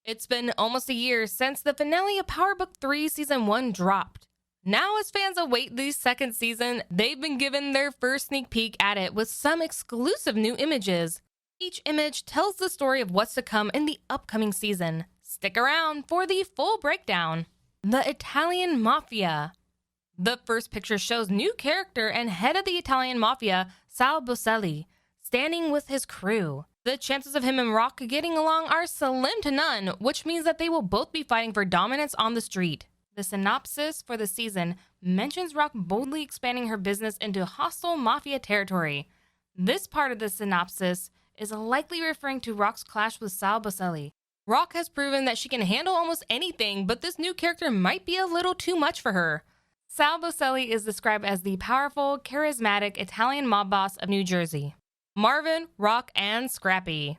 It's been almost a year since the finale of Power Book 3 Season 1 dropped. Now, as fans await the second season, they've been given their first sneak peek at it with some exclusive new images. Each image tells the story of what's to come in the upcoming season. Stick around for the full breakdown. The Italian Mafia. The first picture shows new character and head of the Italian Mafia, Sal Buscemi, standing with his crew. The chances of him and Rock getting along are slim to none, which means that they will both be fighting for dominance on the street. The synopsis for the season mentions Rock boldly expanding her business into hostile mafia territory. This part of the synopsis is likely referring to Rock's clash with Sal Buscemi. Rock has proven that she can handle almost anything, but this new character might be a little too much for her. Sal Buscemi is described as the powerful, charismatic Italian mob boss of New Jersey. Marvin, Rock, and Scrappy.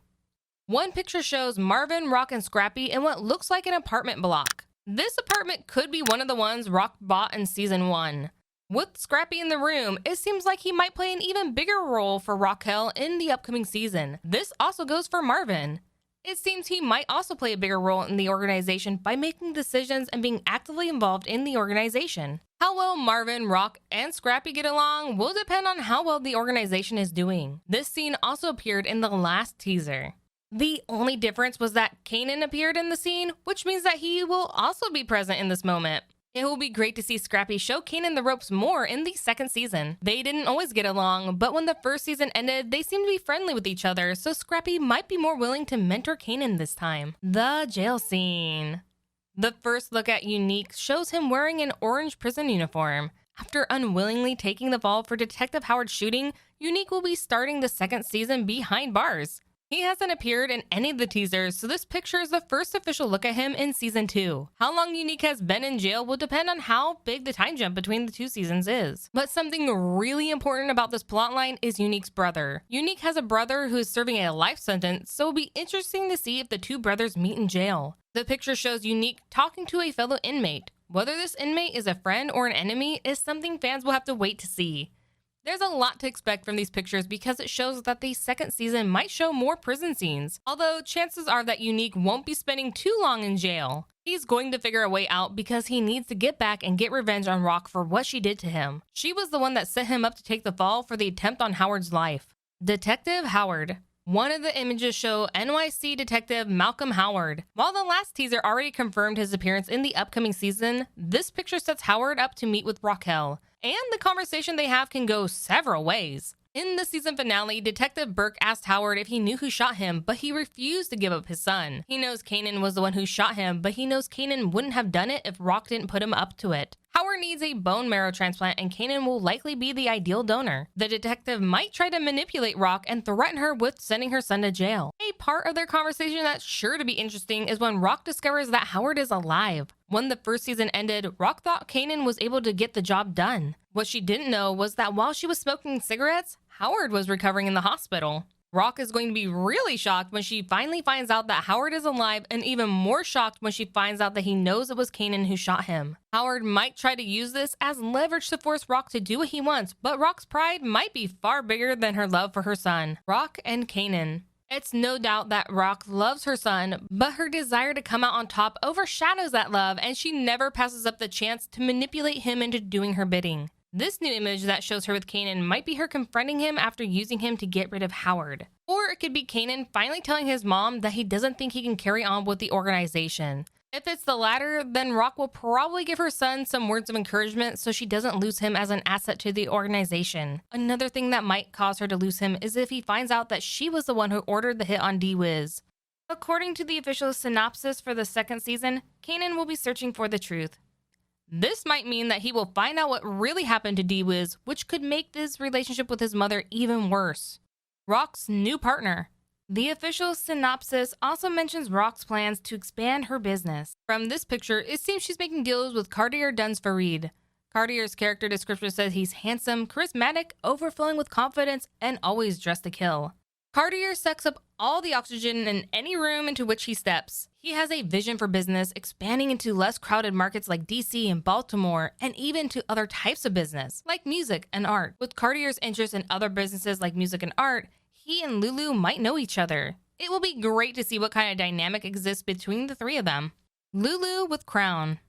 One picture shows Marvin, Rock, and Scrappy in what looks like an apartment block. This apartment could be one of the ones Rock bought in Season 1. With Scrappy in the room, it seems like he might play an even bigger role for Raquel in the upcoming season. This also goes for Marvin. It seems he might also play a bigger role in the organization by making decisions and being actively involved in the organization. How well Marvin, Rock, and Scrappy get along will depend on how well the organization is doing. This scene also appeared in the last teaser. The only difference was that Kanan appeared in the scene, which means that he will also be present in this moment. It will be great to see Scrappy show Kanan the ropes more in the second season. They didn't always get along, but when the first season ended, they seemed to be friendly with each other, so Scrappy might be more willing to mentor Kanan this time. The jail scene. The first look at Unique shows him wearing an orange prison uniform. After unwillingly taking the fall for Detective Howard's shooting, Unique will be starting the second season behind bars. He hasn't appeared in any of the teasers, so this picture is the first official look at him in Season 2. How long Unique has been in jail will depend on how big the time jump between the two seasons is. But something really important about this plotline is Unique's brother. Unique has a brother who is serving a life sentence, so it'll be interesting to see if the two brothers meet in jail. The picture shows Unique talking to a fellow inmate. Whether this inmate is a friend or an enemy is something fans will have to wait to see. There's a lot to expect from these pictures because it shows that the second season might show more prison scenes, although chances are that Unique won't be spending too long in jail. He's going to figure a way out because he needs to get back and get revenge on Rock for what she did to him. She was the one that set him up to take the fall for the attempt on Howard's life. Detective Howard. One of the images show NYC Detective Malcolm Howard. While the last teaser already confirmed his appearance in the upcoming season, this picture sets Howard up to meet with Raquel. And the conversation they have can go several ways. In the season finale, Detective Burke asked Howard if he knew who shot him, but he refused to give up his son. He knows Kanan was the one who shot him, but he knows Kanan wouldn't have done it if Rock didn't put him up to it. Howard needs a bone marrow transplant, and Kanan will likely be the ideal donor. The detective might try to manipulate Rock and threaten her with sending her son to jail. A part of their conversation that's sure to be interesting is when Rock discovers that Howard is alive. When the first season ended, Rock thought Kanan was able to get the job done. What she didn't know was that while she was smoking cigarettes, Howard was recovering in the hospital. Rock is going to be really shocked when she finally finds out that Howard is alive, and even more shocked when she finds out that he knows it was Kanan who shot him. Howard might try to use this as leverage to force Rock to do what he wants, but Rock's pride might be far bigger than her love for her son. Rock and Kanan. It's no doubt that Rock loves her son, but her desire to come out on top overshadows that love, and she never passes up the chance to manipulate him into doing her bidding. This new image that shows her with Kanan might be her confronting him after using him to get rid of Howard. Or it could be Kanan finally telling his mom that he doesn't think he can carry on with the organization. If it's the latter, then Rock will probably give her son some words of encouragement so she doesn't lose him as an asset to the organization. Another thing that might cause her to lose him is if he finds out that she was the one who ordered the hit on D-Wiz. According to the official synopsis for the second season, Kanan will be searching for the truth. This might mean that he will find out what really happened to D-Wiz, which could make this relationship with his mother even worse. Rock's new partner. The official synopsis also mentions Rock's plans to expand her business. From this picture, it seems she's making deals with Cartier Duns Farid. Cartier's character description says he's handsome, charismatic, overflowing with confidence, and always dressed to kill. Cartier sucks up all the oxygen in any room into which he steps. He has a vision for business, expanding into less crowded markets like DC and Baltimore, and even to other types of business, like music and art. With Cartier's interest in other businesses like music and art, he and Lulu might know each other. It will be great to see what kind of dynamic exists between the three of them. Lulu with Crown.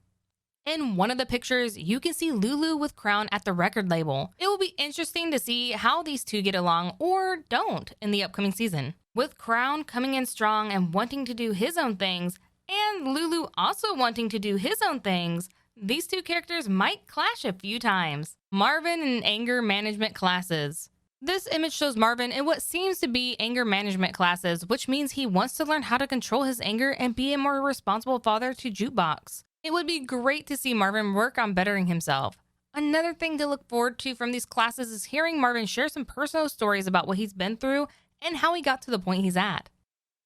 In one of the pictures, you can see Lulu with Crown at the record label. It will be interesting to see how these two get along or don't in the upcoming season. With Crown coming in strong and wanting to do his own things, and Lulu also wanting to do his own things, these two characters might clash a few times. Marvin in anger management classes. This image shows Marvin in what seems to be anger management classes, which means he wants to learn how to control his anger and be a more responsible father to Jukebox. It would be great to see Marvin work on bettering himself. Another thing to look forward to from these classes is hearing Marvin share some personal stories about what he's been through and how he got to the point he's at.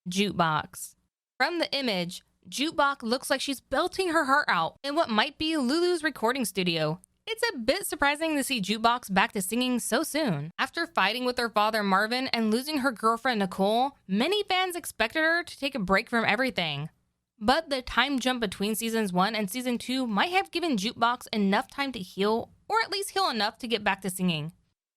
Jukebox. From the image, Jukebox looks like she's belting her heart out in what might be Lulu's recording studio. It's a bit surprising to see Jukebox back to singing so soon. After fighting with her father Marvin and losing her girlfriend Nicole, many fans expected her to take a break from everything. But the time jump between seasons 1 and season 2 might have given Jukebox enough time to heal, or at least heal enough to get back to singing.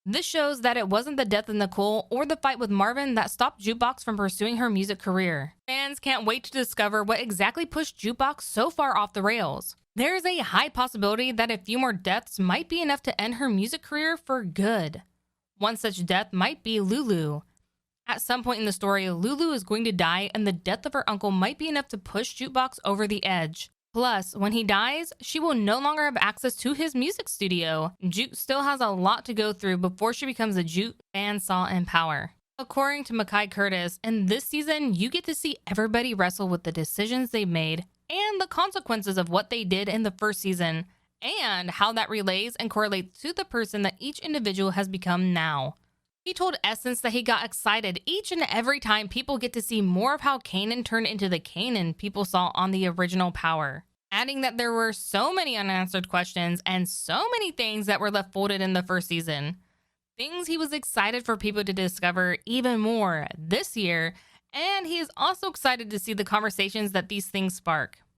This shows that it wasn't the death of Nicole or the fight with Marvin that stopped Jukebox from pursuing her music career. Fans can't wait to discover what exactly pushed Jukebox so far off the rails. There is a high possibility that a few more deaths might be enough to end her music career for good. One such death might be Lulu. At some point in the story, Lulu is going to die, and the death of her uncle might be enough to push Jukebox over the edge. Plus, when he dies, she will no longer have access to his music studio. Juke still has a lot to go through before she becomes a Juke fans saw in power. According to Mackay Curtis, in this season, you get to see everybody wrestle with the decisions they made and the consequences of what they did in the first season, and how that relates and correlates to the person that each individual has become now. He told Essence that he got excited each and every time people get to see more of how Kanan turned into the Kanan people saw on the original Power, adding that there were so many unanswered questions and so many things that were left folded in the first season. Things he was excited for people to discover even more this year, and he is also excited to see the conversations that these things spark.